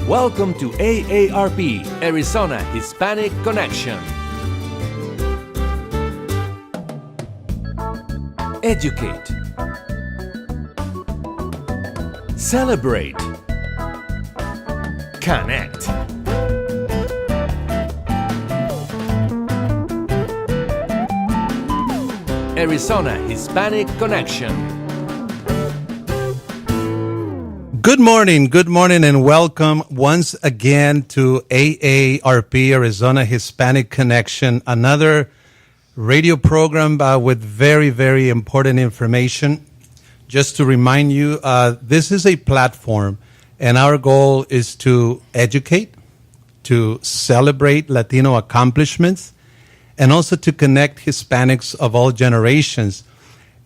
Welcome to AARP, Arizona Hispanic Connection. Educate. Celebrate. Connect. Arizona Hispanic Connection. Good morning, and welcome once again to AARP, Arizona Hispanic Connection, another radio program with very, very important information. Just to remind you, this is a platform, and our goal is to educate, to celebrate Latino accomplishments, and also to connect Hispanics of all generations.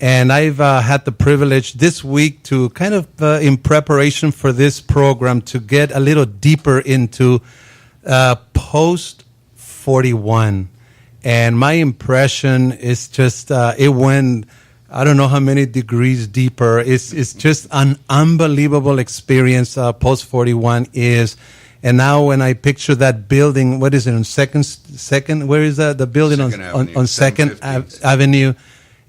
And I've had the privilege this week to kind of, in preparation for this program, to get a little deeper into Post 41. And my impression is just, it went, I don't know how many degrees deeper. It's just an unbelievable experience, Post 41 is. And now when I picture that building, what is it, on second, where is that? The building on Second Avenue.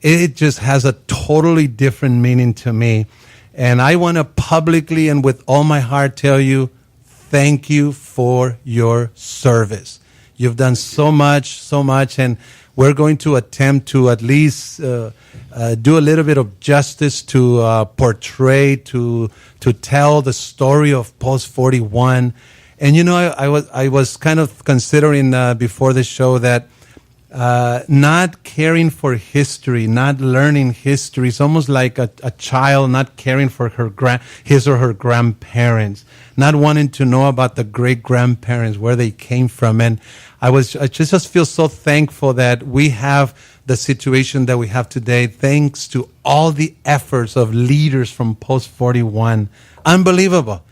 It just has a totally different meaning to me. And I want to publicly and with all my heart tell you, thank you for your service. You've done so much, and we're going to attempt to at least do a little bit of justice to portray, to tell the story of Post 41. And you know, I was kind of considering before the show that not caring for history, not learning history, is almost like a child not caring for his or her grandparents, not wanting to know about the great-grandparents, where they came from. And I just feel so thankful that we have the situation that we have today, thanks to all the efforts of leaders from Post 41. Unbelievable.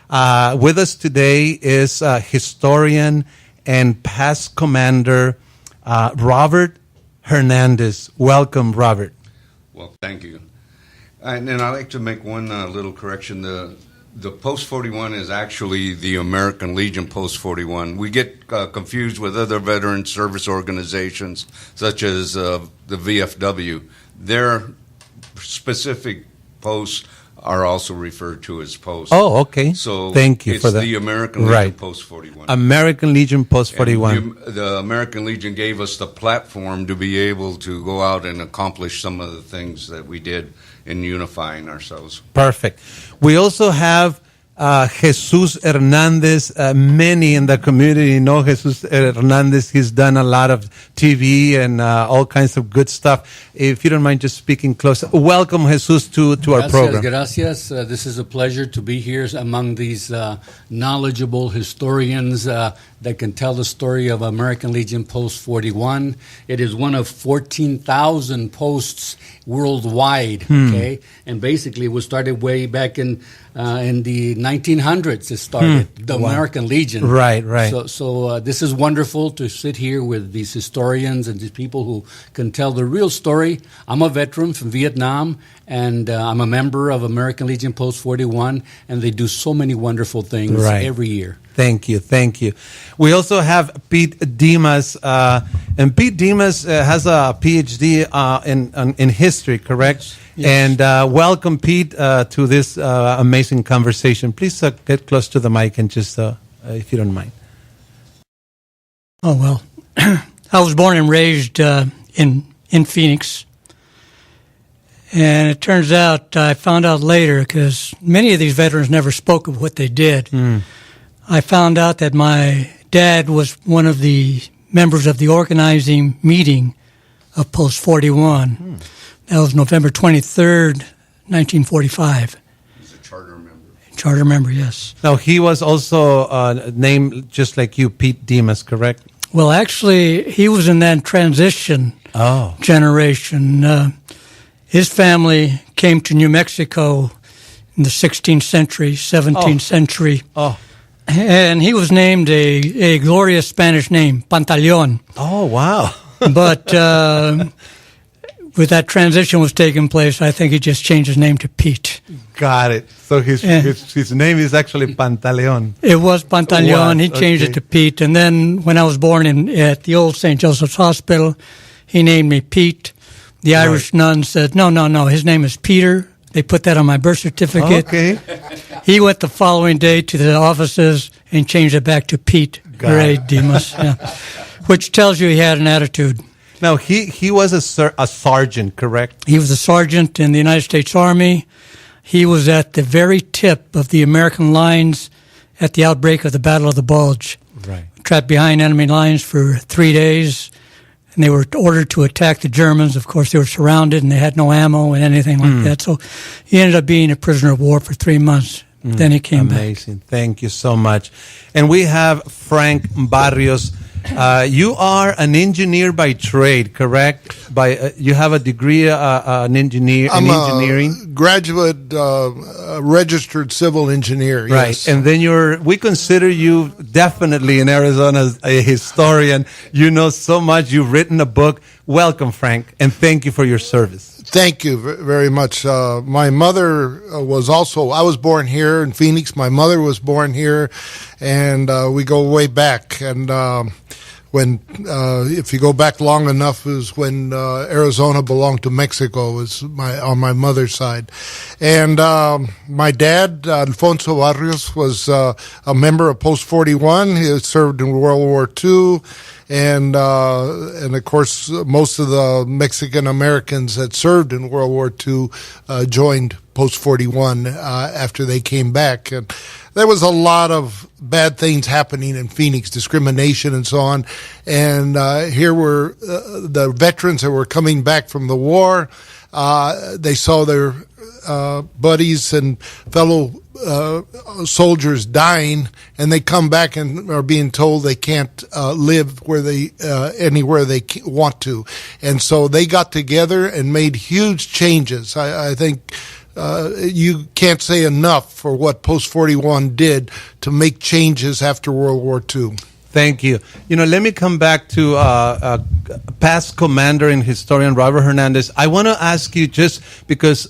With us today is historian and past commander Robert Hernandez. Welcome, Robert. Well, thank you. And I'd like to make one little correction. The Post 41 is actually the American Legion Post 41. We get confused with other veteran service organizations, such as the VFW. Their specific posts are also referred to as posts. Oh, okay. So thank you for that. It's the American Legion Post 41. American Legion Post 41. The American Legion gave us the platform to be able to go out and accomplish some of the things that we did in unifying ourselves. Perfect. We also have Jesus Hernandez. Many in the community know Jesus Hernandez. He's done a lot of TV and all kinds of good stuff. If you don't mind just speaking close. Welcome, Jesus, to our program. Gracias. This is a pleasure to be here among these knowledgeable historians that can tell the story of American Legion Post 41. It is one of 14,000 posts worldwide, okay? And basically it was started way back in the 1900s. It started, the American Legion. Right. So this is wonderful to sit here with these historians and these people who can tell the real story. I'm a veteran from Vietnam, and I'm a member of American Legion Post 41, and they do so many wonderful things every year. Thank you. We also have Pete Dimas, and Pete Dimas has a PhD in history, correct? Yes. And welcome, Pete, to this amazing conversation. Please get close to the mic and just, if you don't mind. Oh, well, I was born and raised in Phoenix. And it turns out, I found out later, because many of these veterans never spoke of what they did. I found out that my dad was one of the members of the organizing meeting of Post 41. That was November 23rd, 1945. He's a charter member. Charter member, yes. Now, he was also named just like you, Pete Dimas, correct? Well, actually, he was in that transition generation. His family came to New Mexico in the 16th century, 17th century. And he was named a glorious Spanish name, Pantaleon. Oh, wow. But with that transition was taking place, I think he just changed his name to Pete. Got it. So his name is actually Pantaleon. It was Pantaleon. Wow, He changed okay. it to Pete. And then when I was born at the old St. Joseph's Hospital, he named me Pete. The Irish nun said, no, his name is Peter. They put that on my birth certificate. Okay. He went the following day to the offices and changed it back to Pete Gray Dimas, which tells you he had an attitude. Now, he was a sergeant, correct? He was a sergeant in the United States Army. He was at the very tip of the American lines at the outbreak of the Battle of the Bulge. Right. Trapped behind enemy lines for 3 days, and they were ordered to attack the Germans. Of course, they were surrounded, and they had no ammo and anything like that. So he ended up being a prisoner of war for 3 months. Then he came back. Amazing. Thank you so much. And we have Frank Barrios. You are an engineer by trade, correct? You have a degree in engineering. A graduate, registered civil engineer. Right, yes. and then we consider you definitely in Arizona a historian. You know so much. You've written a book. Welcome, Frank, and thank you for your service. Thank you very much. My mother I was born here in Phoenix. My mother was born here, and we go way back. And if you go back long enough, is when Arizona belonged to Mexico, was on my mother's side. And my dad, Alfonso Barrios, was a member of Post 41. He served in World War II. And of course, most of the Mexican Americans that served in World War II joined Post 41 after they came back. And there was a lot of bad things happening in Phoenix, discrimination and so on. And here were the veterans that were coming back from the war. They saw their buddies and fellow soldiers dying, and they come back and are being told they can't live where anywhere they want to, and so they got together and made huge changes. I think you can't say enough for what Post 41 did to make changes after World War II. Thank you. Let me come back to past commander and historian Robert Hernandez. I want to ask you, just because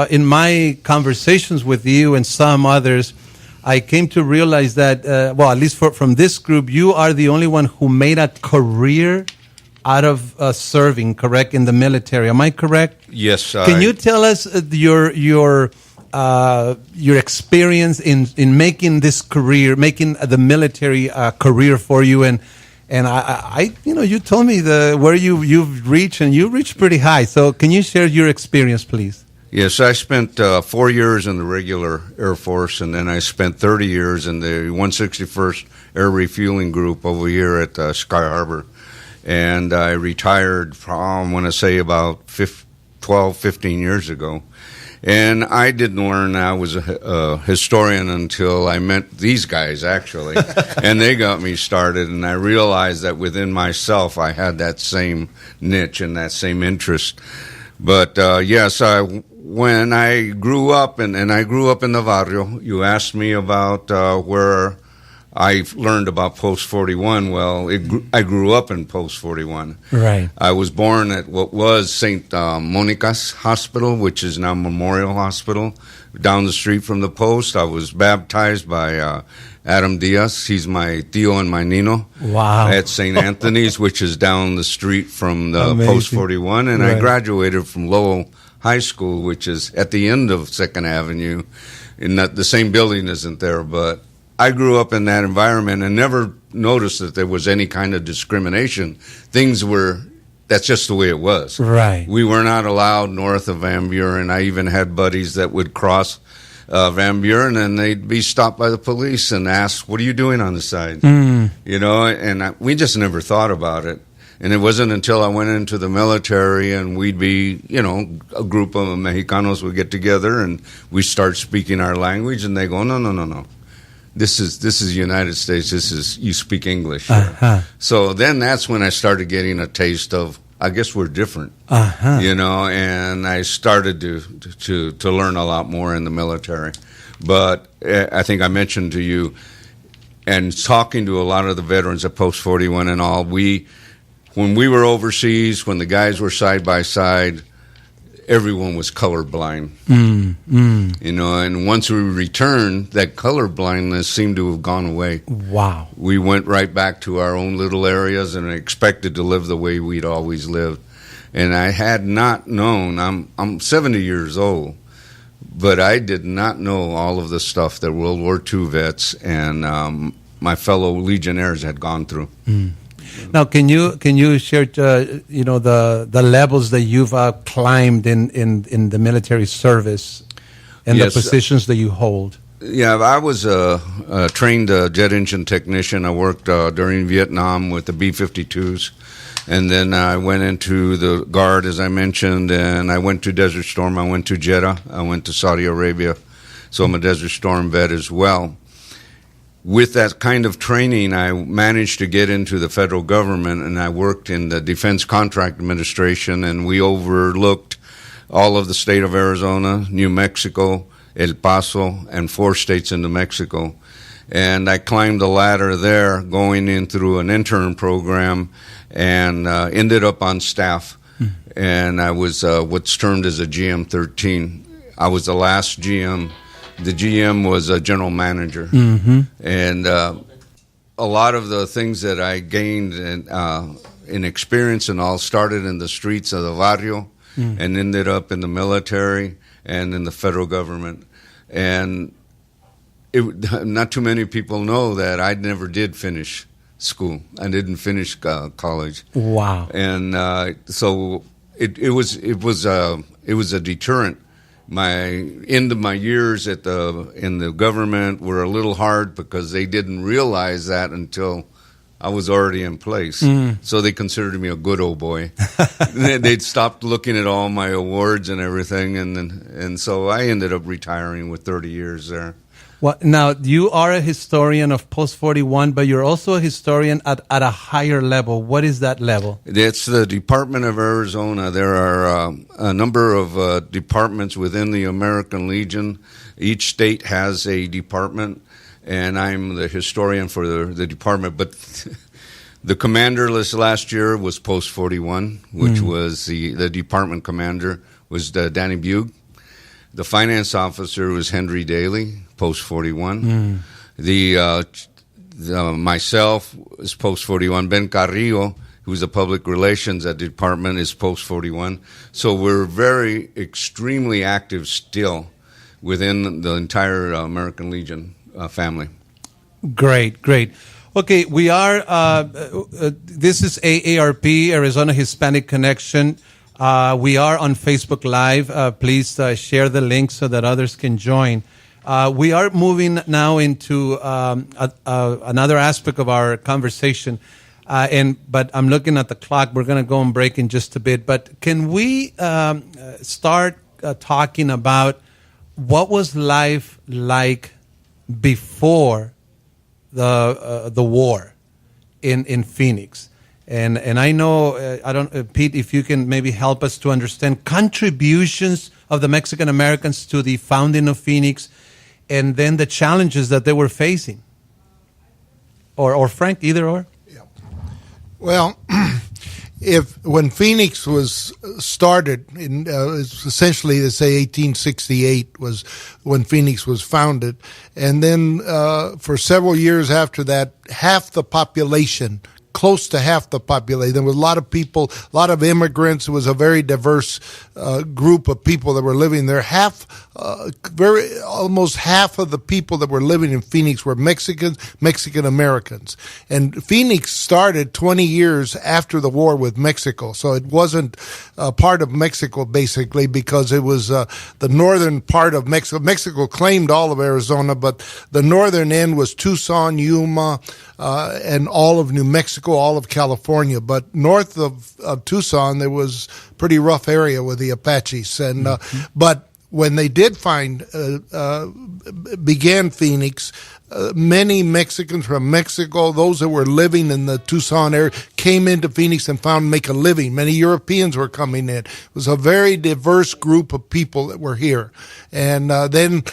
in my conversations with you and some others, I came to realize that, at least from this group, you are the only one who made a career out of serving, correct, in the military. Am I correct? Yes. Can you tell us your experience in making this career, making the military career for you, and I you told me where you've reached, and you reached pretty high. So can you share your experience, please? Yes, I spent 4 years in the regular Air Force, and then I spent 30 years in the 161st Air Refueling Group over here at Sky Harbor. And I retired from, I want to say, about 15 years ago. And I didn't learn I was a historian until I met these guys, actually. And they got me started, and I realized that within myself I had that same niche and that same interest. But yes, when I grew up, and I grew up in the barrio, you asked me about where I learned about Post 41. Well, I grew up in Post 41. Right. I was born at what was St. Monica's Hospital, which is now Memorial Hospital, down the street from the post. I was baptized by Adam Diaz. He's my tío and my nino. Wow. At St. Anthony's, which is down the street from the Amazing. Post 41. And Right. I graduated from Lowell High School, which is at the end of 2nd Avenue. And the same building isn't there, but I grew up in that environment and never noticed that there was any kind of discrimination. That's just the way it was. Right. We were not allowed north of Van Buren. I even had buddies that would cross Van Buren, and they'd be stopped by the police and asked, "What are you doing on the side?" We just never thought about it. And it wasn't until I went into the military, and we'd be, a group of Mexicanos would get together and we start speaking our language, and they go, no. This is the United States. You speak English. Uh-huh. So then that's when I started getting a taste of, I guess we're different, and I started to learn a lot more in the military. But I think I mentioned to you, and talking to a lot of the veterans at Post 41 and all, when we were overseas, when the guys were side by side, everyone was colorblind. You know, and once we returned, that color blindness seemed to have gone away. Wow. We went right back to our own little areas and expected to live the way we'd always lived. And I had not known, I'm 70 years old, but I did not know all of the stuff that World War II vets and my fellow Legionnaires had gone through. Now, can you share, the levels that you've climbed in the military service and Yes. the positions that you hold? Yeah, I was a trained jet engine technician. I worked during Vietnam with the B-52s, and then I went into the Guard, as I mentioned, and I went to Desert Storm. I went to Jeddah. I went to Saudi Arabia, so I'm a Desert Storm vet as well. With that kind of training, I managed to get into the federal government, and I worked in the Defense Contract Administration, and we overlooked all of the state of Arizona, New Mexico, El Paso, and 4 states in New Mexico. And I climbed the ladder there, going in through an intern program, and ended up on staff. And I was what's termed as a GM-13. I was the last GM. The GM was a general manager. And a lot of the things that I gained in experience and all started in the streets of the barrio and ended up in the military and in the federal government. And not too many people know that I never did finish school. I didn't finish college. Wow. And so it was a deterrent. My end of my years in the government were a little hard because they didn't realize that until I was already in place. So they considered me a good old boy. They'd stopped looking at all my awards and everything, and so I ended up retiring with 30 years there. Well, now, you are a historian of Post-41, but you're also a historian at a higher level. What is that level? It's the Department of Arizona. There are a number of departments within the American Legion. Each state has a department, and I'm the historian for the department. But the commander last year was Post-41, which was the department commander was Danny Bugh. The finance officer was Henry Daly, Post-41. Myself is Post-41. Ben Carrillo, who's the public relations at the department, is Post-41. So we're very extremely active still within the entire American Legion family. Great. Okay, we are, this is AARP, Arizona Hispanic Connection. We are on Facebook Live. Please share the link so that others can join. We are moving now into another aspect of our conversation, but I'm looking at the clock. We're going to go on break in just a bit. But can we start talking about what was life like before the war in Phoenix? And I know, Pete, if you can maybe help us to understand contributions of the Mexican Americans to the founding of Phoenix, and then the challenges that they were facing. Or Frank, either or? Yeah. Well, when Phoenix was started, essentially, they say 1868 was when Phoenix was founded. And then for several years after that, half the population, close to half the population. There was a lot of people, a lot of immigrants. It was a very diverse group of people that were living there. Almost half of the people that were living in Phoenix were Mexican Americans. And Phoenix started 20 years after the war with Mexico. So it wasn't part of Mexico, basically, because it was the northern part of Mexico. Mexico claimed all of Arizona, but the northern end was Tucson, Yuma, and all of New Mexico, all of California. But north of Tucson, there was a pretty rough area with the Apaches. And but when they did began Phoenix, many Mexicans from Mexico, those that were living in the Tucson area, came into Phoenix and found make a living. Many Europeans were coming in. It was a very diverse group of people that were here. And then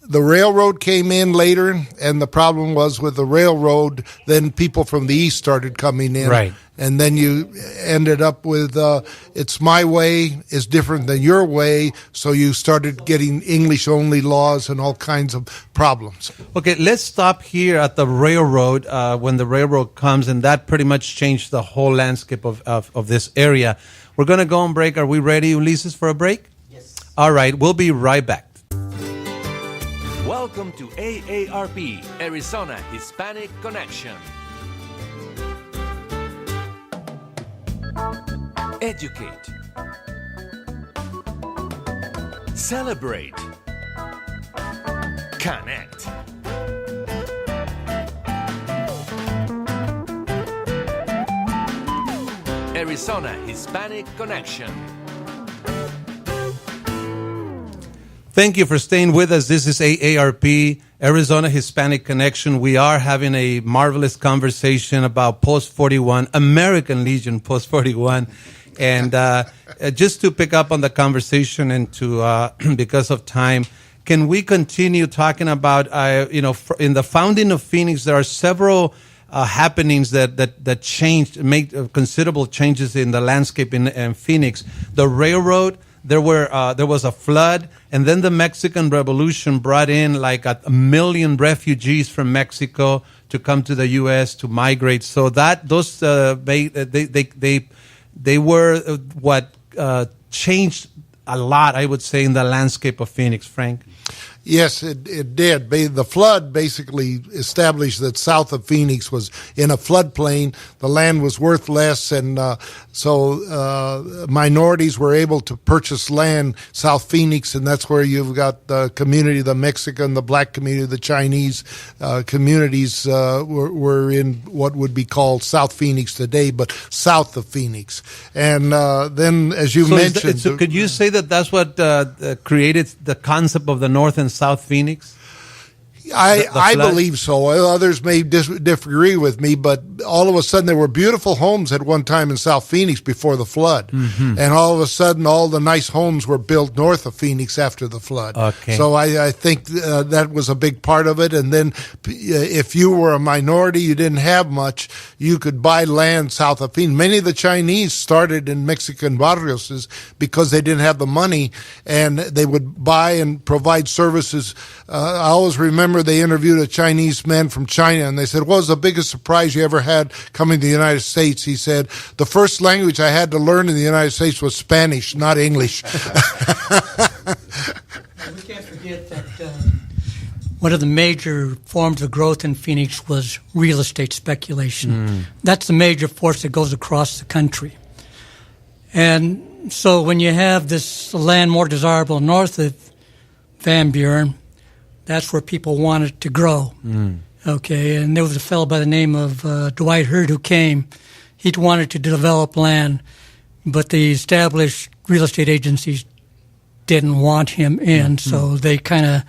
The railroad came in later, and the problem was with the railroad, then people from the east started coming in. Right. And then you ended up with, it's my way is different than your way, so you started getting English-only laws and all kinds of problems. Okay, let's stop here at the railroad when the railroad comes, and that pretty much changed the whole landscape of this area. We're going to go on break. Are we ready, Ulises, for a break? Yes. All right, we'll be right back. Welcome to AARP, Arizona Hispanic Connection. Educate. Celebrate. Connect. Arizona Hispanic Connection. Thank you for staying with us. This is AARP, Arizona Hispanic Connection. We are having a marvelous conversation about Post 41, American Legion Post 41. And just to pick up on the conversation and to, because of time, can we continue talking about, in the founding of Phoenix, there are several happenings that changed, made considerable changes in the landscape in Phoenix. The railroad, there was a flood, and then the Mexican Revolution brought in like 1 million refugees from Mexico to come to the U.S. to migrate. So that those they were what changed a lot, I would say, in the landscape of Phoenix, Frank. Yes, it did. The flood basically established that south of Phoenix was in a floodplain. The land was worth less, and so minorities were able to purchase land South Phoenix, and that's where you've got the community, the Mexican, the black community, the Chinese communities were in what would be called South Phoenix today, but south of Phoenix. And then, as you mentioned... So could you say that that's what created the concept of the North and South Phoenix? I believe so. Others may disagree with me, but all of a sudden there were beautiful homes at one time in South Phoenix before the flood. Mm-hmm. And all of a sudden all the nice homes were built north of Phoenix after the flood. Okay. So I think that was a big part of it. And then if you were a minority, you didn't have much, you could buy land south of Phoenix. Many of the Chinese started in Mexican barrios because they didn't have the money, and they would buy and provide services. I always remember they interviewed a Chinese man from China, and they said, what was the biggest surprise you ever had coming to the United States? He said, the first language I had to learn in the United States was Spanish, not English. We can't forget that one of the major forms of growth in Phoenix was real estate speculation. That's the major force that goes across the country. And so when you have this land more desirable north of Van Buren, that's where people wanted to grow. Okay, and there was a fellow by the name of Dwight Hurd who came. He wanted to develop land, but the established real estate agencies didn't want him in, so they kind of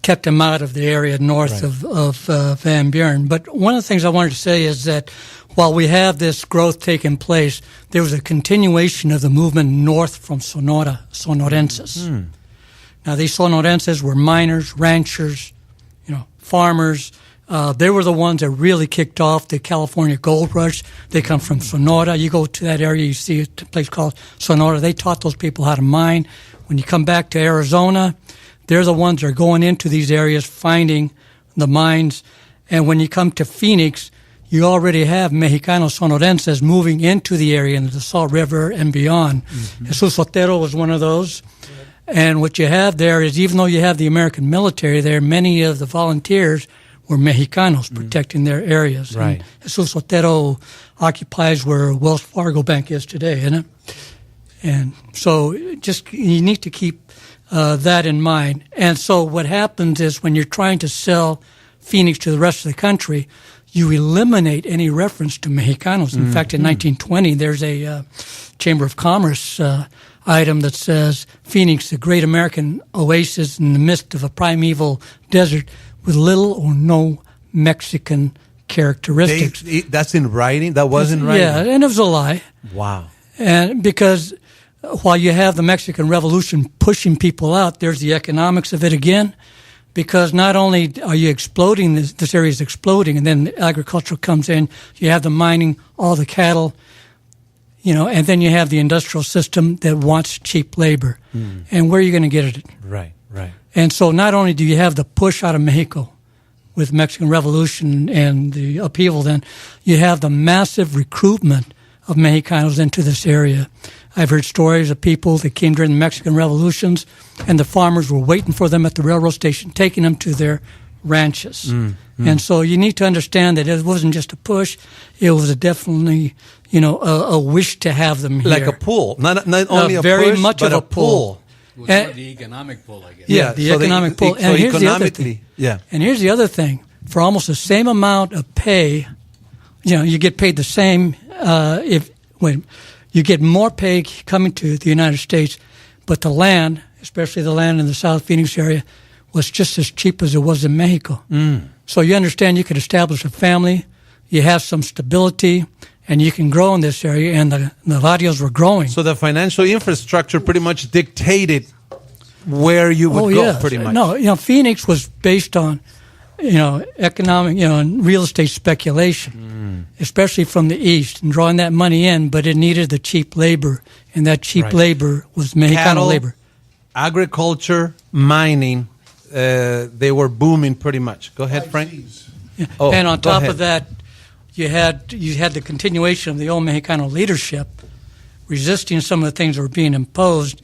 kept him out of the area north of Van Buren. But one of the things I wanted to say is that while we have this growth taking place, there was a continuation of the movement north from Sonora, Sonorenses. Now, these Sonorenses were miners, ranchers, farmers. They were the ones that really kicked off the California gold rush. They come from Sonora. You go to that area, you see a place called Sonora. They taught those people how to mine. When you come back to Arizona, they're the ones that are going into these areas, finding the mines. And when you come to Phoenix, you already have Mexicanos Sonorenses moving into the area, into the Salt River and beyond. Jesus Sotero was one of those. And what you have there is, even though you have the American military there, many of the volunteers were Mexicanos protecting their areas. Right. Mm. And Jesus Sotero occupies where Wells Fargo Bank is today, isn't it? And so just you need to keep that in mind. And so what happens is when you're trying to sell Phoenix to the rest of the country, you eliminate any reference to Mexicanos. In fact, in 1920, there's a Chamber of Commerce item that says Phoenix, the great American oasis in the midst of a primeval desert with little or no Mexican characteristics. That's in writing? That was in writing? Yeah, and it was a lie. Wow. And because while you have the Mexican Revolution pushing people out, there's the economics of it again, because not only are you exploding, this area is exploding, and then agriculture comes in, you have the mining, all the cattle, and then you have the industrial system that wants cheap labor. And where are you going to get it? Right. And so not only do you have the push out of Mexico with Mexican Revolution and the upheaval, then you have the massive recruitment of Mexicanos into this area. I've heard stories of people that came during the Mexican Revolutions, and the farmers were waiting for them at the railroad station, taking them to their ranches. And so you need to understand that it wasn't just a push; it was definitely, a wish to have them here, like a pull, not only a very push, much but of a pull. It was more the economic pull, I guess. Yeah, the economic pull. So And here's the other economically, thing. yeah. And here's the other thing: for almost the same amount of pay, you get paid the same when you get more pay coming to the United States, but the land, especially the land in the South Phoenix area, was just as cheap as it was in Mexico. So you understand you could establish a family, you have some stability, and you can grow in this area, and the Barrios were growing. So the financial infrastructure pretty much dictated where you would go, pretty much. No, Phoenix was based on, economic, and real estate speculation, especially from the east, and drawing that money in, but it needed the cheap labor, and that cheap labor was Mexicano labor. Agriculture, mining, they were booming pretty much. Go ahead, Frank. Yeah. Oh, and on go top ahead. of that, you had the continuation of the old Mexicano leadership, resisting some of the things that were being imposed,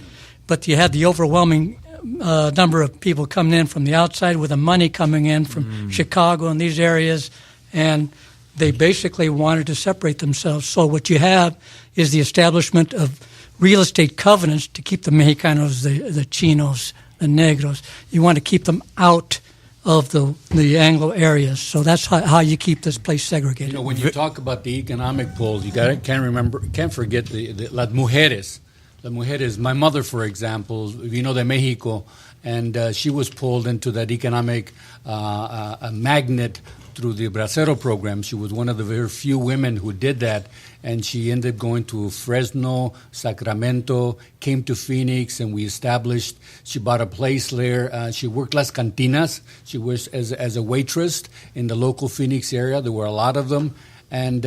but you had the overwhelming number of people coming in from the outside with the money coming in from Chicago and these areas, and they basically wanted to separate themselves. So what you have is the establishment of real estate covenants to keep the Mexicanos, the Chinos, the Negros. You want to keep them out of the Anglo areas. So that's how you keep this place segregated. When you talk about the economic pull, you can't forget the las mujeres. The mujeres, my mother, for example, vino de Mexico, and she was pulled into that economic magnet through the Bracero program. She was one of the very few women who did that, and she ended up going to Fresno, Sacramento, came to Phoenix, and she bought a place there. She worked Las Cantinas. She was as a waitress in the local Phoenix area. There were a lot of them, and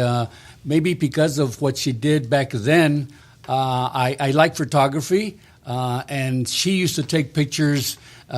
maybe because of what she did back then, I like photography, and she used to take pictures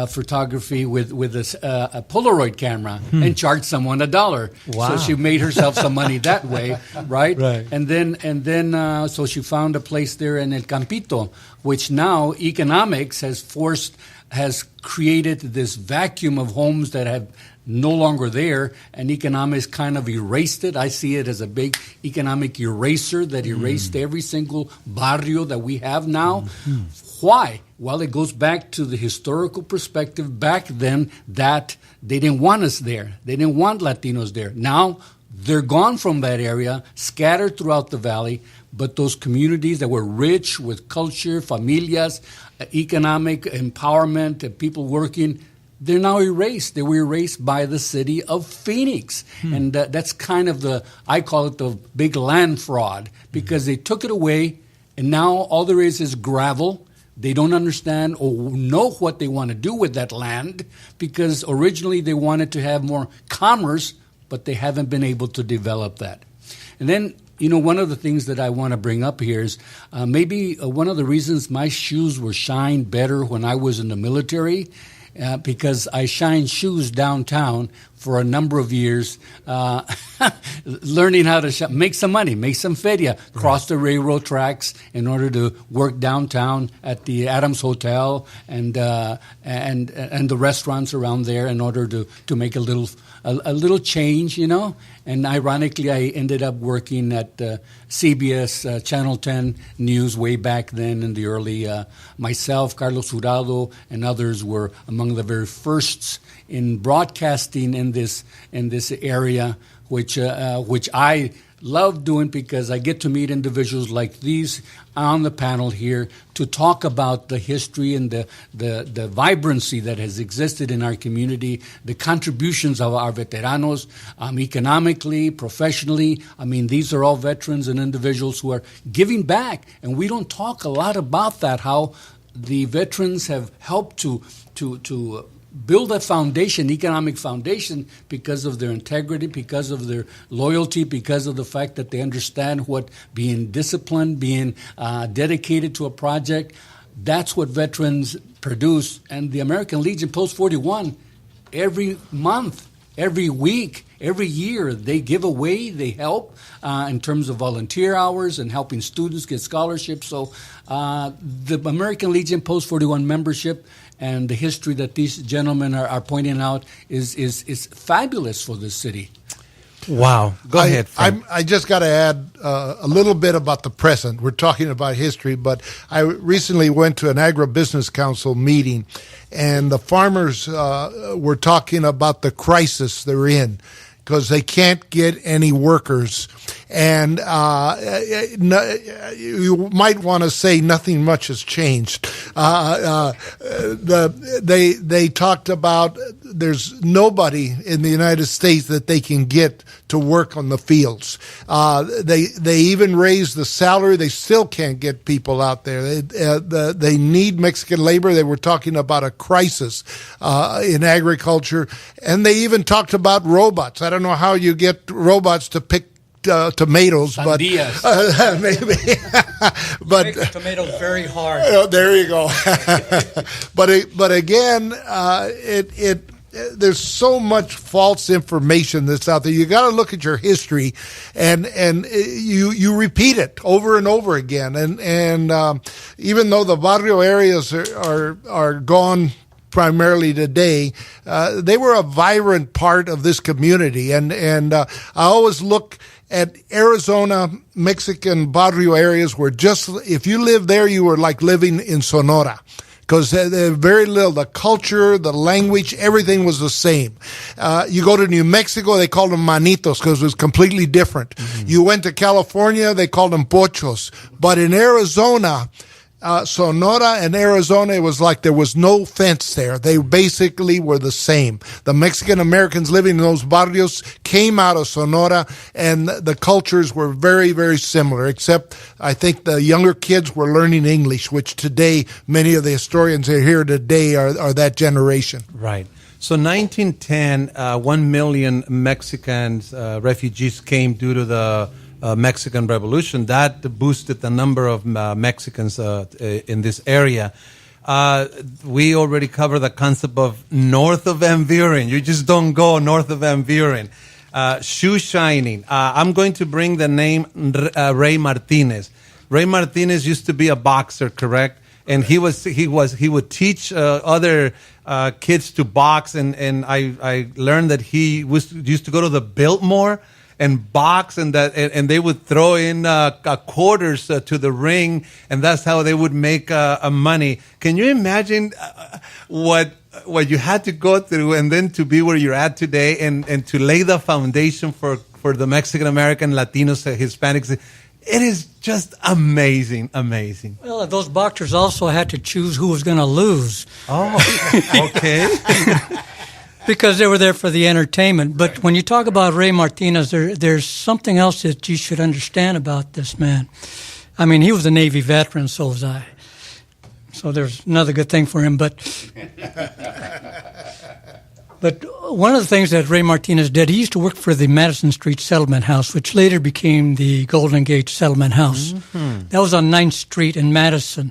photography with a Polaroid camera and charge someone $1. Wow. So she made herself some money that way, right? Right. And then so she found a place there in El Campito, which now economics has created this vacuum of homes that have no longer there, and economics kind of erased it. I see it as a big economic eraser that erased every single barrio that we have now. Why? Well, it goes back to the historical perspective back then that they didn't want us there. They didn't want Latinos there. Now they're gone from that area, scattered throughout the valley, but those communities that were rich with culture, familias, economic empowerment, people working, they're now erased. They were erased by the city of Phoenix. And that's kind of I call it the big land fraud, because they took it away, and now all there is gravel. They don't understand or know what they want to do with that land, because originally they wanted to have more commerce, but they haven't been able to develop that. And then, one of the things that I want to bring up here is maybe one of the reasons my shoes were shined better when I was in the military, because I shined shoes downtown for a number of years, learning how to make some money, make some feria, cross the railroad tracks in order to work downtown at the Adams Hotel and the restaurants around there in order to make a little change, And ironically, I ended up working at CBS Channel 10 News way back then in the early. Myself, Carlos Jurado, and others were among the very firsts in broadcasting in this area, which I love doing because I get to meet individuals like these on the panel here to talk about the history and the vibrancy that has existed in our community, the contributions of our veteranos economically, professionally. I mean, these are all veterans and individuals who are giving back, and we don't talk a lot about that, how the veterans have helped to build a foundation, economic foundation, because of their integrity, because of their loyalty, because of the fact that they understand what being disciplined, being dedicated to a project, that's what veterans produce. And the American Legion Post 41, every month, every week, every year, they give away, they help in terms of volunteer hours and helping students get scholarships. So the American Legion Post 41 membership and the history that these gentlemen are pointing out is fabulous for this city. Wow. Go ahead, Frank. I just got to add a little bit about the present. We're talking about history, but I recently went to an agribusiness council meeting, and the farmers were talking about the crisis they're in because they can't get any workers. And you might want to say nothing much has changed. They talked about there's nobody in the United States that they can get to work on the fields. They even raised the salary. They still can't get people out there. They need Mexican labor. They were talking about a crisis in agriculture, and they even talked about robots. I don't know how you get robots to pick tomatoes, Sandias. but maybe. But Make the tomatoes very hard. there you go. but again, there's so much false information that's out there. You got to look at your history, and you repeat it over and over again. And even though the barrio areas are gone primarily today, they were a vibrant part of this community. And I always look at Arizona, Mexican barrio areas where just, if you lived there, you were like living in Sonora. Because very little, the culture, the language, everything was the same. You go to New Mexico, they called them manitos because it was completely different. Mm-hmm. You went to California, they called them pochos. But in Arizona, Sonora and Arizona, it was like there was no fence there. They basically were the same. The Mexican Americans living in those barrios came out of Sonora, and the cultures were very, very similar, except I think the younger kids were learning English, which today, many of the historians that are here today are that generation. Right. So 1910, 1 million Mexicans, refugees came due to the Mexican Revolution. That boosted the number of Mexicans in this area. We already covered the concept of north of Van Buren. You just don't go north of Van Buren. Shoe shining. I'm going to bring the name Ray Martinez. Ray Martinez used to be a boxer, correct? And he would teach other kids to box, and I learned that he used to go to the Biltmore and box, and they would throw in quarters to the ring, and that's how they would make money. Can you imagine what you had to go through, and then to be where you're at today, and to lay the foundation for the Mexican American, Latinos, Hispanics? It is just amazing. Well, those boxers also had to choose who was going to lose. Oh, okay. Because they were there for the entertainment. But when you talk about Ray Martinez, there's something else that you should understand about this man. I mean, he was a Navy veteran, so was I. So there's another good thing for him. But one of the things that Ray Martinez did, he used to work for the Madison Street Settlement House, which later became the Golden Gate Settlement House. Mm-hmm. That was on 9th Street in Madison.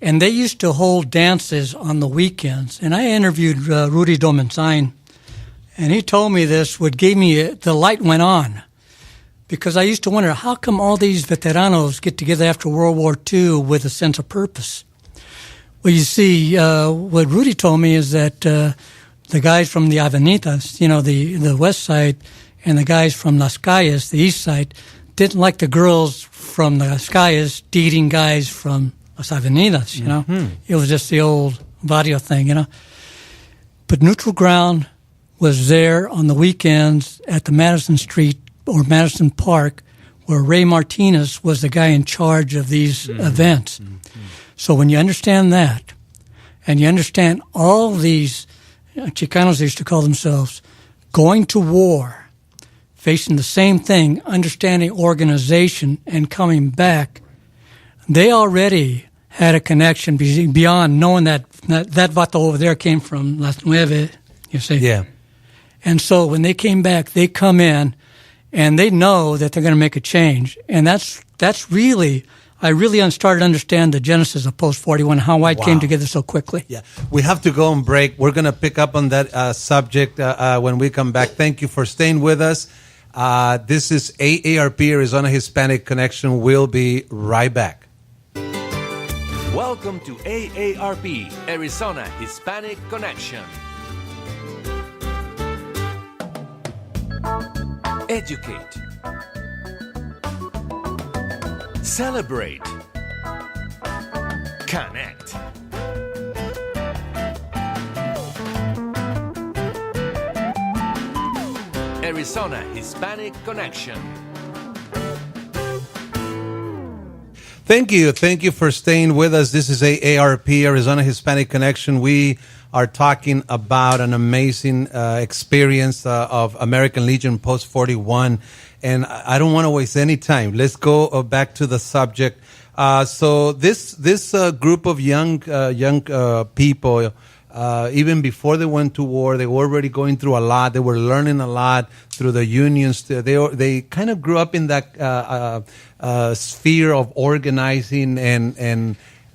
And they used to hold dances on the weekends. And I interviewed Rudy Domenzain, and he told me this, what gave me, the light went on. Because I used to wonder, how come all these veteranos get together after World War II with a sense of purpose? Well, you see, what Rudy told me is that the guys from the Avenidas, the west side, and the guys from Las Calles, the east side, didn't like the girls from the Las Calles dating guys from Las Avenidas, Mm-hmm. It was just the old barrio thing, But neutral ground, was there on the weekends at the Madison Street or Madison Park, where Ray Martinez was the guy in charge of these events. So when you understand that, and you understand all these Chicanos, they used to call themselves, going to war, facing the same thing, understanding organization, and coming back, they already had a connection beyond knowing that vato over there came from Las Nueve, you see. Yeah. And so when they came back, they come in, and they know that they're going to make a change. And that's really, I really started to understand the genesis of Post 41, how it came together so quickly. Yeah, we have to go on break. We're going to pick up on that subject when we come back. Thank you for staying with us. This is AARP, Arizona Hispanic Connection. We'll be right back. Welcome to AARP, Arizona Hispanic Connection. Educate. Celebrate. Connect. Arizona Hispanic Connection. Thank you. Thank you for staying with us. This is AARP, Arizona Hispanic Connection. We are talking about an amazing experience of American Legion Post 41. And I don't want to waste any time. Let's go back to the subject. So this group of young people, even before they went to war, they were already going through a lot. They were learning a lot through the unions. They kind of grew up in that sphere of organizing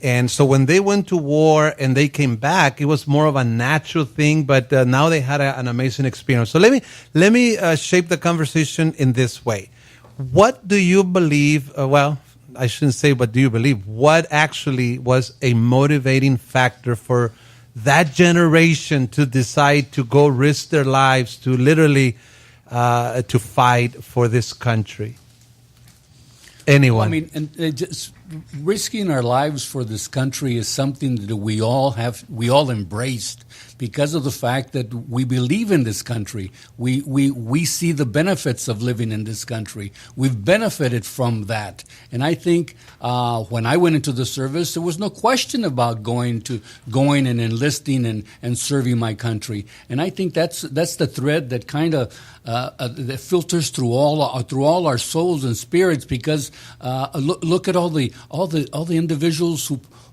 and so when they went to war and they came back, it was more of a natural thing. But now they had an amazing experience. So let me shape the conversation in this way. What do you believe? Well, I shouldn't say what do you believe. What actually was a motivating factor for that generation to decide to go risk their lives to literally to fight for this country? Anyone? Well, I mean, and just risking our lives for this country is something that we all embraced because of the fact that we believe in this country. We see the benefits of living in this country. We've benefited from that. And I think when I went into the service, there was no question about going and enlisting and serving my country. And I think that's the thread that kind of that filters through all our souls and spirits. Because look at all the individuals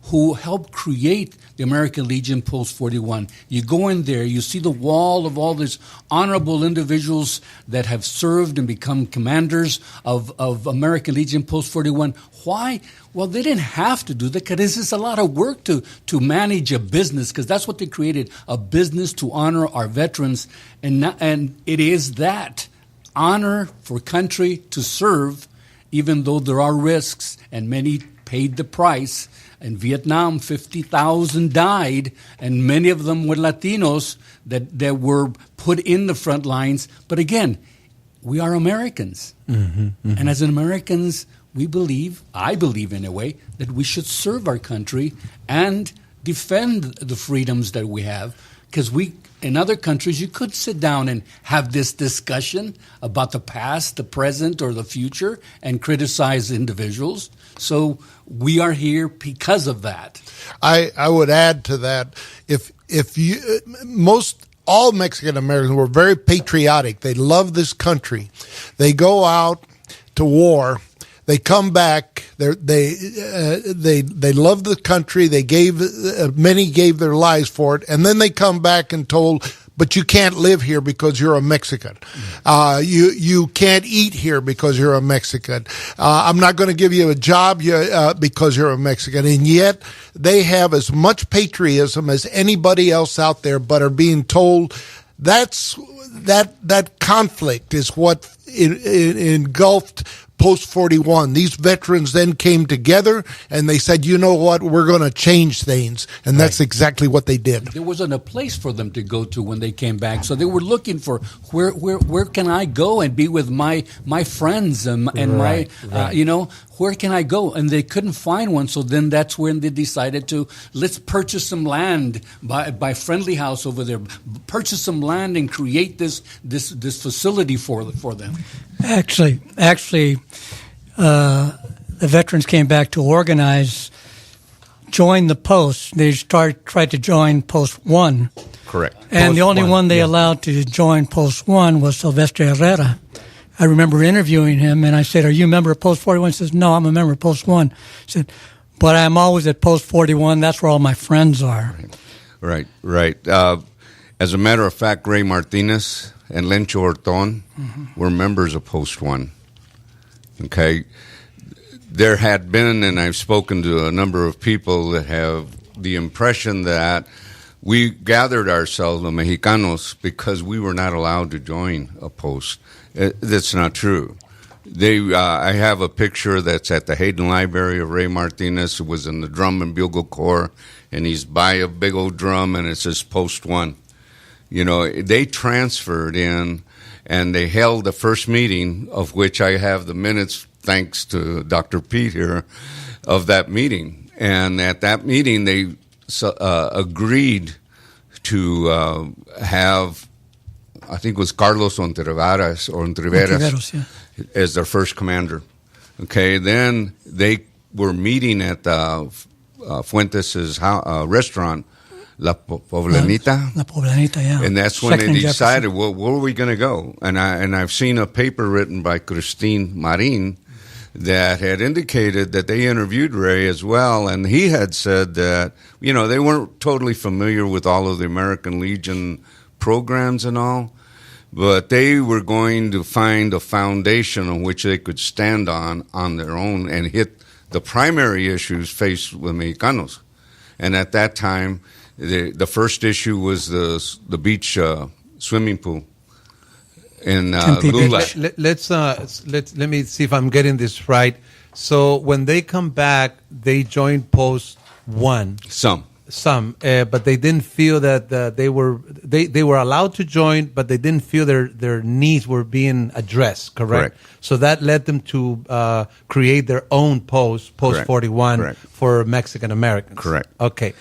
who helped create the American Legion Post 41. You go in there, you see the wall of all these honorable individuals that have served and become commanders of American Legion Post 41. Why? Well, they didn't have to do that because this is a lot of work to manage a business, because that's what they created, a business to honor our veterans. And it is that honor for country to serve, even though there are risks and many paid the price. In Vietnam, 50,000 died, and many of them were Latinos that were put in the front lines. But again, we are Americans. And as Americans, I believe in a way, that we should serve our country and defend the freedoms that we have. Because in other countries, you could sit down and have this discussion about the past, the present, or the future and criticize individuals. So we are here because of that. I would add to that, all Mexican Americans were very patriotic. They love this country. They go out to war. They come back. They love the country. Many gave their lives for it, and then they come back and told, but you can't live here because you're a Mexican. You can't eat here because you're a Mexican. I'm not going to give you a job because you're a Mexican. And yet they have as much patriotism as anybody else out there, but are being told that conflict is what engulfed Post 41. These veterans then came together and they said, you know what, we're going to change things. And that's exactly what they did. There wasn't a place for them to go to when they came back. So they were looking for where can I go and be with my friends and my, where can I go? And they couldn't find one. So then that's when they decided to, let's purchase some land by Friendly House over there, purchase some land and create this facility for them. Actually, the veterans came back to organize, join the post. They tried to join Post 1. Correct. And Post the only 1, one they allowed to join Post 1 was Silvestre Herrera. I remember interviewing him, and I said, are you a member of Post 41? He says, no, I'm a member of Post 1. He said, but I'm always at Post 41. That's where all my friends are. Right. As a matter of fact, Ray Martinez and Lencho Orton were members of Post 1. Okay? There had been, and I've spoken to a number of people that have the impression that we gathered ourselves, the Mexicanos, because we were not allowed to join a post. That's not true. I have a picture that's at the Hayden Library of Ray Martinez, who was in the Drum and Bugle Corps, and he's by a big old drum, and it says Post 1. You know, they transferred in, and they held the first meeting, of which I have the minutes, thanks to Dr. Pete here, of that meeting. And at that meeting, they agreed to have, I think it was Carlos Ontiveros as their first commander. Okay, then they were meeting at Fuentes' restaurant, La Poblanita. La Poblanita, yeah. And that's when they decided, well, where are we going to go? And I've seen a paper written by Christine Marin that had indicated that they interviewed Ray as well, and he had said that, you know, they weren't totally familiar with all of the American Legion programs and all, but they were going to find a foundation on which they could stand on their own and hit the primary issues faced with Mexicanos. And at that time, the first issue was the beach swimming pool in Lula. Let me see if I'm getting this right. So when they come back, they join Post 1. Some, but they didn't feel that they were allowed to join, but they didn't feel their needs were being addressed. Correct. So that led them to create their own Post 41 for Mexican Americans. Correct. Okay,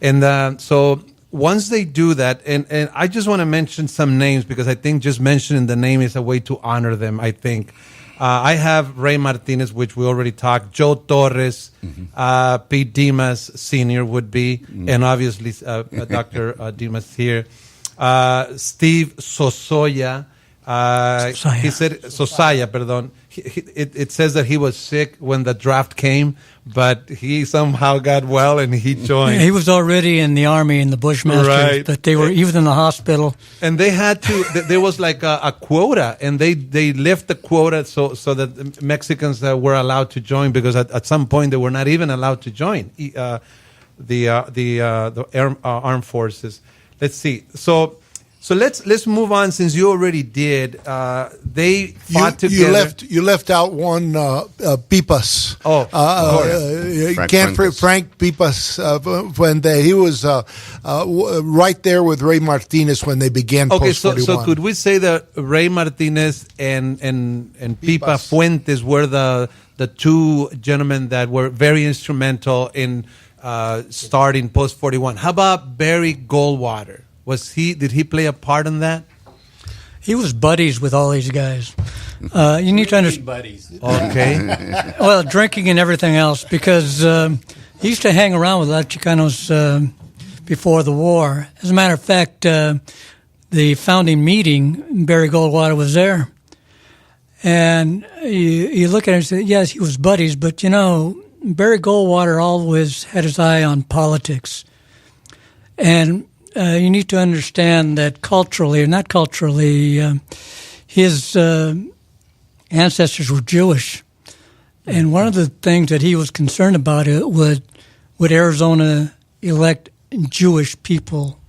and so once they do that, and I just want to mention some names because I think just mentioning the name is a way to honor them. I think. I have Ray Martinez, which we already talked, Joe Torres, Pete Dimas Sr. would be, and obviously Dr. Dimas here, Steve Sosoya. He said, Sosaya, pardon. It says that he was sick when the draft came, but he somehow got well and he joined. Yeah, he was already in the Army in the Bushmasters, but he was in the hospital. And they had to, there was like a quota, and they left the quota so that Mexicans were allowed to join, because at some point they were not even allowed to join the armed forces. Let's see. So let's move on, since you already did. They fought together. You left out one Pipas. Frank Pipas when he was right there with Ray Martinez when they began Post 41. So could we say that Ray Martinez and Pipa Fuentes were the two gentlemen that were very instrumental in starting Post 41? How about Barry Goldwater? Did he play a part in that? He was buddies with all these guys. You need to understand. Buddies. Okay. Well, drinking and everything else, because he used to hang around with a lot of Chicanos before the war. As a matter of fact, the founding meeting, Barry Goldwater was there. And you look at it and say, yes, he was buddies, but, you know, Barry Goldwater always had his eye on politics. And you need to understand that his ancestors were Jewish. And one of the things that he was concerned about would Arizona elect Jewish people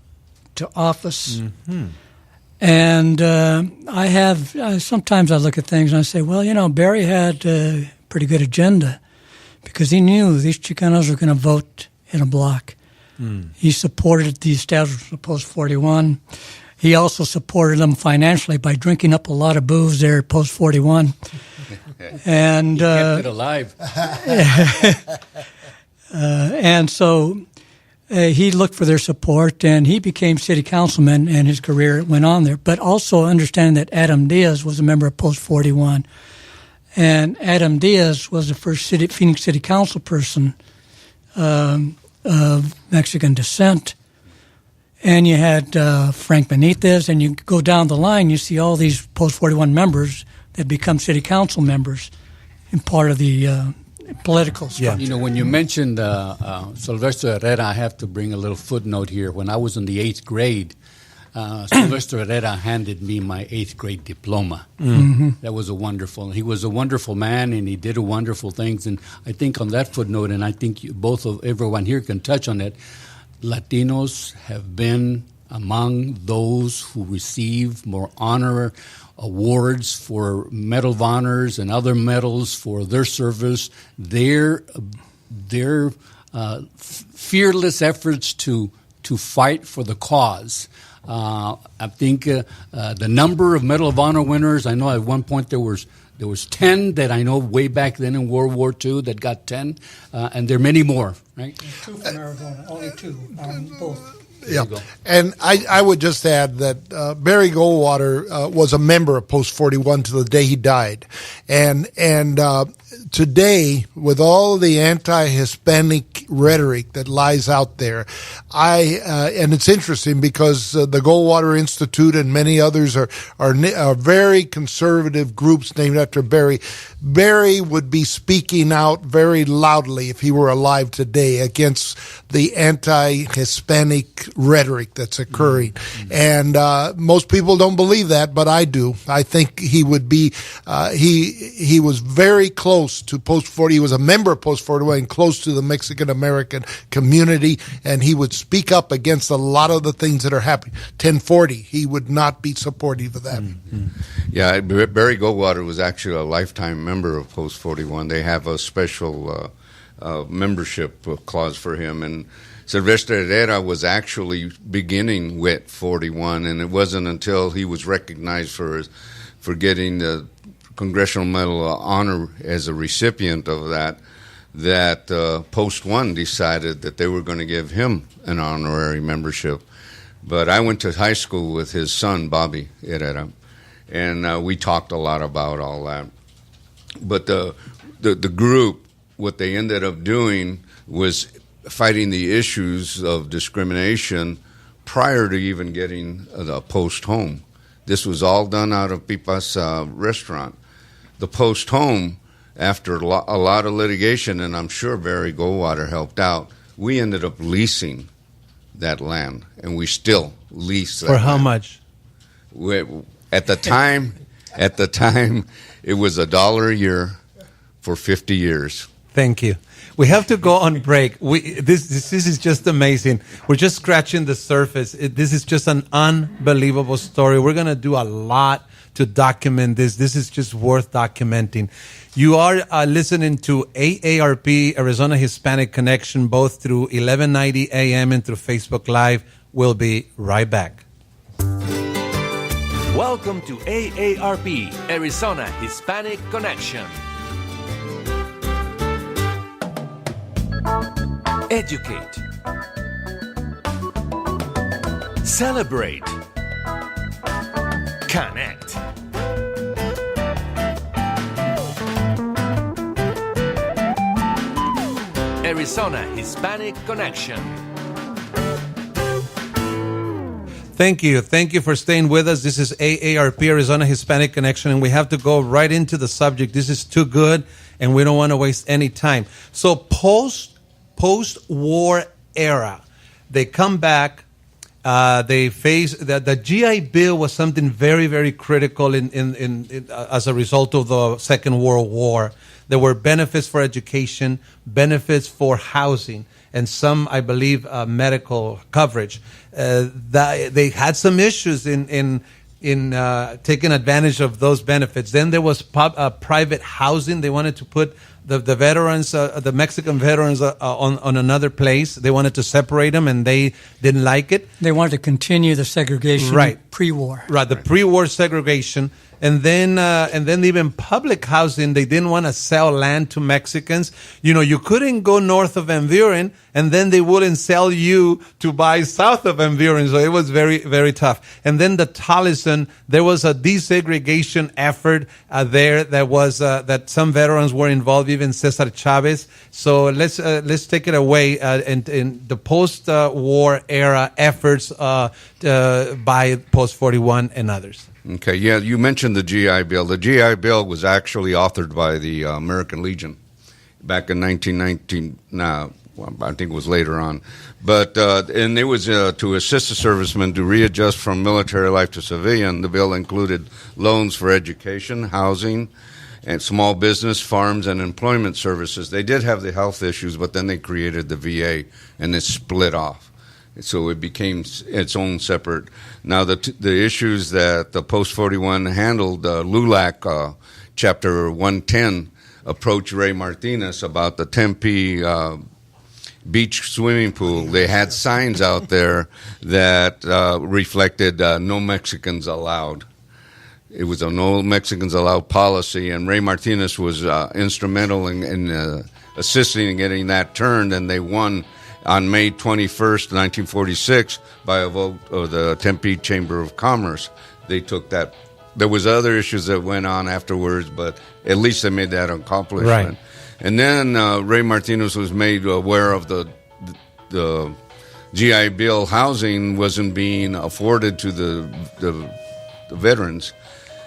to office. Mm-hmm. And sometimes I look at things and I say, well, Barry had a pretty good agenda because he knew these Chicanos were going to vote in a block. He supported the establishment of Post 41. He also supported them financially by drinking up a lot of booze there at Post 41. And kept it alive. And so he looked for their support, and he became city councilman, and his career went on there. But also understanding that Adam Diaz was a member of Post 41. And Adam Diaz was the first Phoenix City Council person of Mexican descent. And you had Frank Benitez, and you go down the line, you see all these Post 41 members that become city council members and part of the political structure. Yeah. When you mentioned Silvestre Herrera, I have to bring a little footnote here. When I was in the 8th grade, Silvestre Herrera handed me my 8th grade diploma. Mm-hmm. That was he was a wonderful man, and he did wonderful things. And I think on that footnote, and I think everyone here can touch on it, Latinos have been among those who receive more honor awards for Medal of Honors and other medals for their service. Their fearless efforts to fight for the cause. I think the number of Medal of Honor winners, I know at one point there was 10 that I know way back then in World War II that got 10, and there are many more, right? 2 from Arizona, only 2 on both. Yeah, and I would just add that Barry Goldwater was a member of Post 41 to the day he died, and today, with all the anti-Hispanic rhetoric that lies out there, and it's interesting because the Goldwater Institute and many others are very conservative groups named after Barry. Barry would be speaking out very loudly if he were alive today against the anti-Hispanic rhetoric that's occurring. Mm-hmm. And most people don't believe that, but I do. I think he would be, he was very close to Post 40. He was a member of Post 41 and close to the Mexican-American community, and he would speak up against a lot of the things that are happening. 1040, he would not be supportive of that. Mm-hmm. Yeah, Barry Goldwater was actually a lifetime member of Post 41. They have a special membership clause for him, and Silvestre Herrera was actually beginning with 41, and it wasn't until he was recognized for getting the Congressional Medal of Honor as a recipient of that Post 1 decided that they were going to give him an honorary membership. But I went to high school with his son, Bobby Herrera, and we talked a lot about all that. But the group, what they ended up doing was fighting the issues of discrimination prior to even getting the Post home. This was all done out of Pipa's restaurant. The Post home, after a lot of litigation, and I'm sure Barry Goldwater helped out, we ended up leasing that land, and we still lease that For how land. much? At the time, it was $1 a year for 50 years. Thank you. We have to go on break. This is just amazing. We're just scratching the surface. This is just an unbelievable story. We're going to do a lot to document this. This is just worth documenting. You are listening to AARP, Arizona Hispanic Connection, both through 1190 AM and through Facebook Live. We'll be right back. Welcome to AARP, Arizona Hispanic Connection. Educate. Celebrate. Connect. Arizona Hispanic Connection. Thank you. Thank you for staying with us. This is AARP, Arizona Hispanic Connection, and we have to go right into the subject. This is too good, and we don't want to waste any time. So post-war era, they come back. They face the GI Bill was something very, very critical in as a result of the Second World War. There were benefits for education, benefits for housing, and some, I believe, medical coverage. They had some issues in taking advantage of those benefits. Then there was private housing. They wanted to put the veterans, the Mexican veterans, on another place. They wanted to separate them, and they didn't like it. They wanted to continue the segregation pre-war. Right, the pre-war segregation. And then even public housing, they didn't want to sell land to Mexicans. You know, you couldn't go north of Van Buren, and then they wouldn't sell you to buy south of Van Buren. So it was very, very tough. And then the Tolleson, there was a desegregation effort there that was that some veterans were involved, even Cesar Chavez. So let's take it away in the post-war era efforts by Post-41 and others. Okay, yeah, you mentioned the GI Bill. The GI Bill was actually authored by the American Legion back in 1919. I think it was later on. But and it was to assist the servicemen to readjust from military life to civilian. The bill included loans for education, housing, and small business, farms, and employment services. They did have the health issues, but then they created the VA, and it split off. So it became its own separate. Now the issues that the Post-41 handled, LULAC Chapter 110 approached Ray Martinez about the Tempe beach swimming pool. They had signs out there that reflected no Mexicans allowed. It was a no Mexicans allowed policy, and Ray Martinez was instrumental in assisting in getting that turned, and they won on May 21st, 1946, by a vote of the Tempe Chamber of Commerce. They took that. There was other issues that went on afterwards, but at least they made that accomplishment. Right. And then Ray Martinez was made aware of the GI Bill housing wasn't being afforded to the veterans.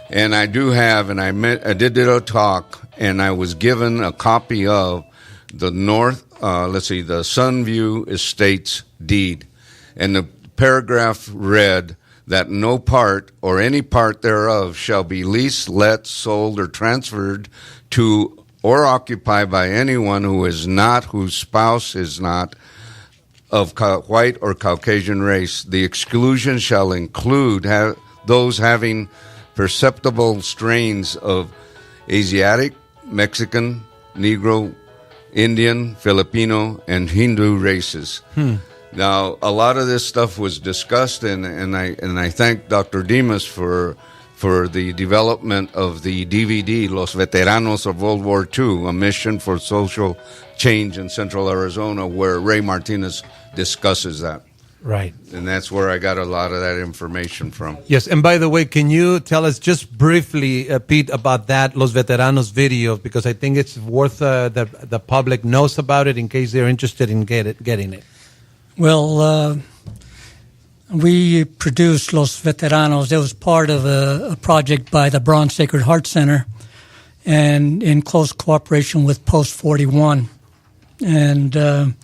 And I do have, and I did a talk, and I was given a copy of the the Sunview Estates deed. And the paragraph read that no part or any part thereof shall be leased, let, sold, or transferred to or occupied by anyone whose spouse is not of white or Caucasian race. The exclusion shall include those having perceptible strains of Asiatic, Mexican, Negro, Indian, Filipino, and Hindu races. Now, a lot of this stuff was discussed, and I thank Dr. Dimas for the development of the DVD, Los Veteranos of World War II, a mission for social change in Central Arizona, where Ray Martinez discusses that. Right. And that's where I got a lot of that information from. Yes, and by the way, can you tell us just briefly, Pete, about that Los Veteranos video? Because I think it's worth the public knows about it in case they're interested in getting it. Well, we produced Los Veteranos. It was part of a project by the Bronze Sacred Heart Center and in close cooperation with Post-41. And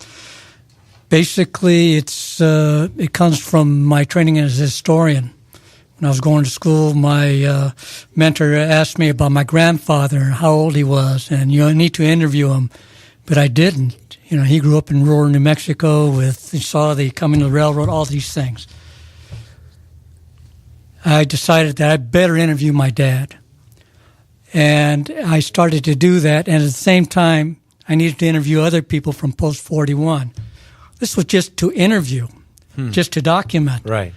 basically, it comes from my training as a historian. When I was going to school, my mentor asked me about my grandfather, how old he was, and you need to interview him. But I didn't. You know, he grew up in rural New Mexico he saw the coming of the railroad, all these things. I decided that I better interview my dad. And I started to do that, and at the same time, I needed to interview other people from Post-41. This was just to interview, just to document. Right.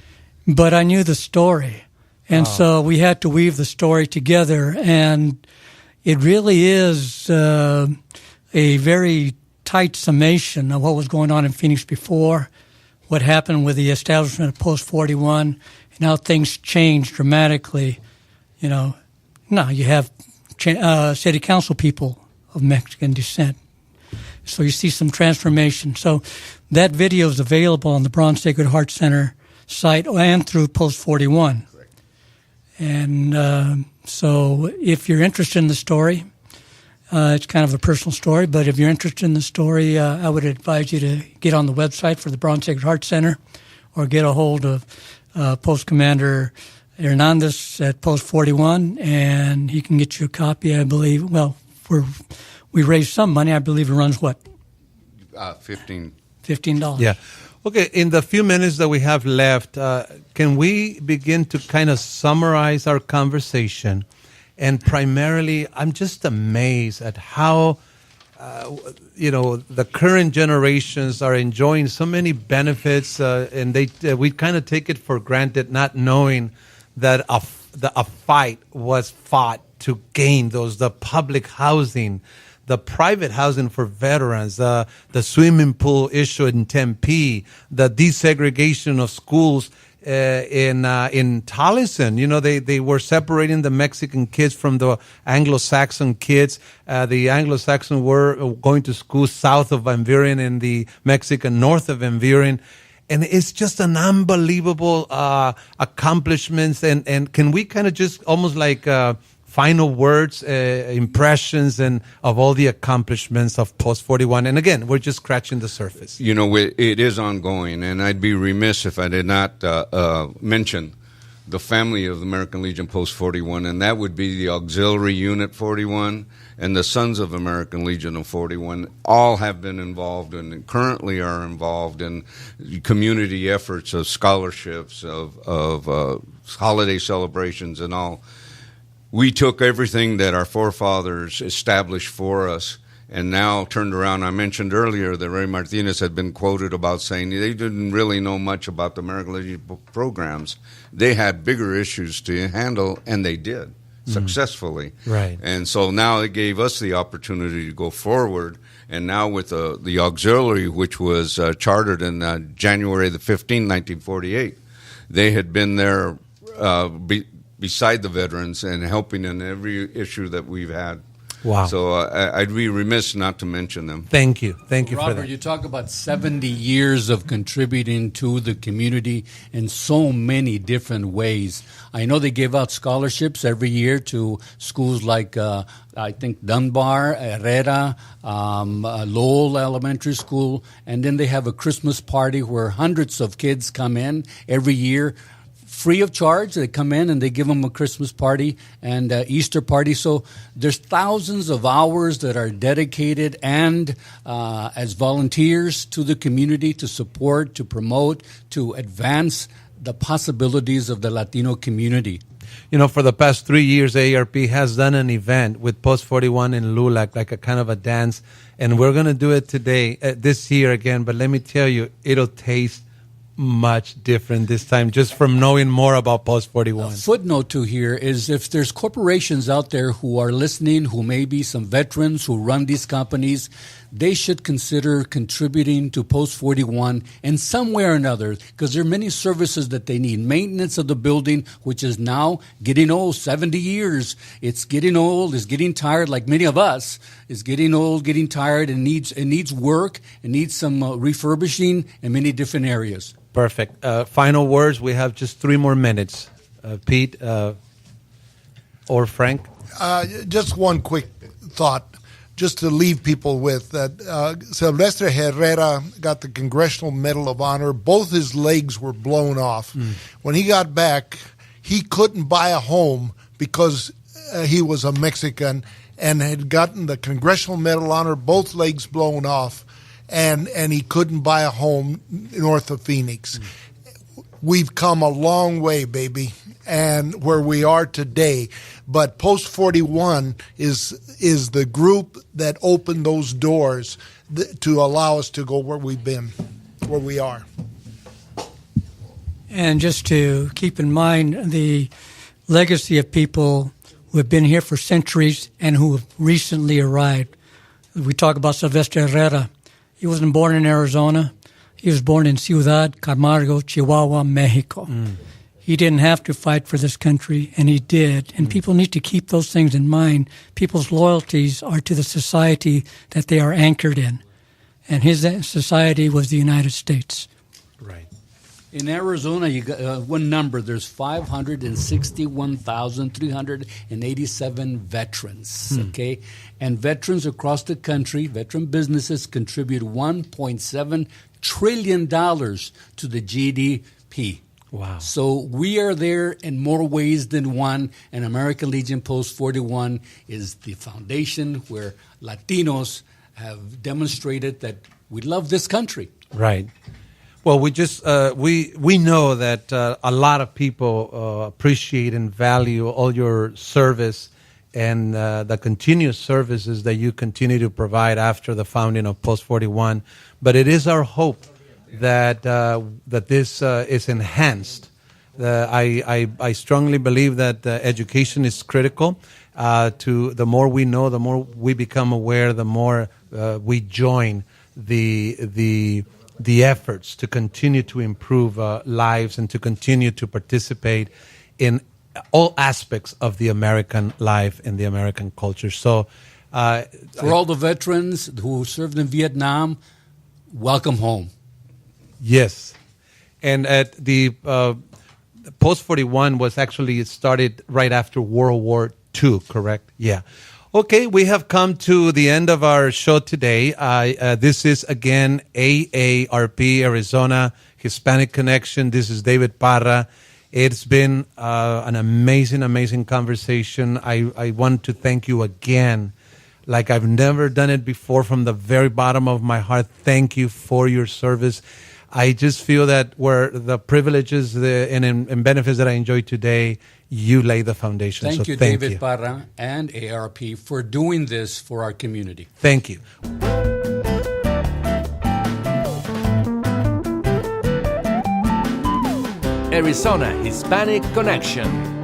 But I knew the story. And so we had to weave the story together. And it really is a very tight summation of what was going on in Phoenix before, what happened with the establishment of Post-41, and how things changed dramatically. You know, now you have city council people of Mexican descent. So you see some transformation. So that video is available on the Bronze Sacred Heart Center site and through Post-41. Correct. And so if you're interested in the story, it's kind of a personal story, but if you're interested in the story, I would advise you to get on the website for the Bronze Sacred Heart Center or get a hold of Post Commander Hernandez at Post-41, and he can get you a copy, I believe. Well, we raised some money. I believe it runs what? $15. $15. Yeah. Okay, in the few minutes that we have left, can we begin to kind of summarize our conversation? And primarily, I'm just amazed at how, the current generations are enjoying so many benefits, and we kind of take it for granted, not knowing that a fight was fought to gain the public housing, the private housing for veterans, the swimming pool issue in Tempe, the desegregation of schools in Towson. They were separating the Mexican kids from the Anglo-Saxon kids. The Anglo-Saxon were going to school south of Van Buren and the Mexican north of Van Buren. And it's just an unbelievable accomplishments. And can we kind of just almost like final words, impressions, and of all the accomplishments of Post 41? And again, we're just scratching the surface. It is ongoing, and I'd be remiss if I did not mention the family of the American Legion Post 41, and that would be the Auxiliary Unit 41 and the Sons of American Legion of 41. All have been involved and currently are involved in community efforts of scholarships, of holiday celebrations and all. We took everything that our forefathers established for us and now turned around. I mentioned earlier that Ray Martinez had been quoted about saying they didn't really know much about the American Legion programs. They had bigger issues to handle, and they did successfully. Right. And so now it gave us the opportunity to go forward. And now with the auxiliary, which was chartered in January the 15th, 1948, they had been there beside the veterans and helping in every issue that we've had. Wow. So I'd be remiss not to mention them. Thank you. Thank you Robert, for that. You talk about 70 years of contributing to the community in so many different ways. I know they give out scholarships every year to schools like, I think, Dunbar, Herrera, Lowell Elementary School, and then they have a Christmas party where hundreds of kids come in every year. Free of charge. They come in and they give them a Christmas party and Easter party. So there's thousands of hours that are dedicated and as volunteers to the community to support, to promote, to advance the possibilities of the Latino community. For the past 3 years, AARP has done an event with Post 41 in LULAC, like a kind of a dance. And we're going to do it today, this year again. But let me tell you, it'll taste much different this time, just from knowing more about Post 41. A footnote to here is if there's corporations out there who are listening, who may be some veterans who run these companies, they should consider contributing to Post 41 in some way or another, because there are many services that they need. Maintenance of the building, which is now getting old, 70 years. It's getting old, it's getting tired, like many of us. It's getting old, getting tired, and needs work, and needs some refurbishing in many different areas. Perfect. Final words. We have just 3 more minutes. Pete or Frank? Just one quick thought, just to leave people with that. Silvestre Herrera got the Congressional Medal of Honor. Both his legs were blown off. When he got back, he couldn't buy a home because he was a Mexican and had gotten the Congressional Medal of Honor, both legs blown off. And he couldn't buy a home north of Phoenix. We've come a long way, baby, and where we are today. But Post 41 is the group that opened those doors to allow us to go where we've been, where we are. And just to keep in mind the legacy of people who have been here for centuries and who have recently arrived. We talk about Silvestre Herrera. He wasn't born in Arizona. He was born in Ciudad Camargo, Chihuahua, Mexico. He didn't have to fight for this country, and he did. And people need to keep those things in mind. People's loyalties are to the society that they are anchored in. And his society was the United States. Right. In Arizona, you got one number. There's 561,387 veterans. Okay, and veterans across the country, veteran businesses contribute $1.7 trillion to the GDP. Wow. So we are there in more ways than one, and American Legion Post 41 is the foundation where Latinos have demonstrated that we love this country. Right. Well, we just we know that a lot of people appreciate and value all your service and the continuous services that you continue to provide after the founding of Post 41. But it is our hope that that this is enhanced. I strongly believe that education is critical. To the more we know, the more we become aware, the more we join the efforts to continue to improve lives and to continue to participate in all aspects of the American life and the American culture. So, for all the veterans who served in Vietnam, welcome home. Yes, and at the Post 41 was actually started right after World War II, correct? Yeah. Okay, we have come to the end of our show today. This is, again, AARP, Arizona Hispanic Connection. This is David Parra. It's been an amazing, amazing conversation. I want to thank you again, like I've never done it before, from the very bottom of my heart. Thank you for your service. I just feel that where the privileges and benefits that I enjoy today, you lay the foundation. Thank so you, thank David you. Parra and ARP, for doing this for our community. Thank you. Arizona Hispanic Connection.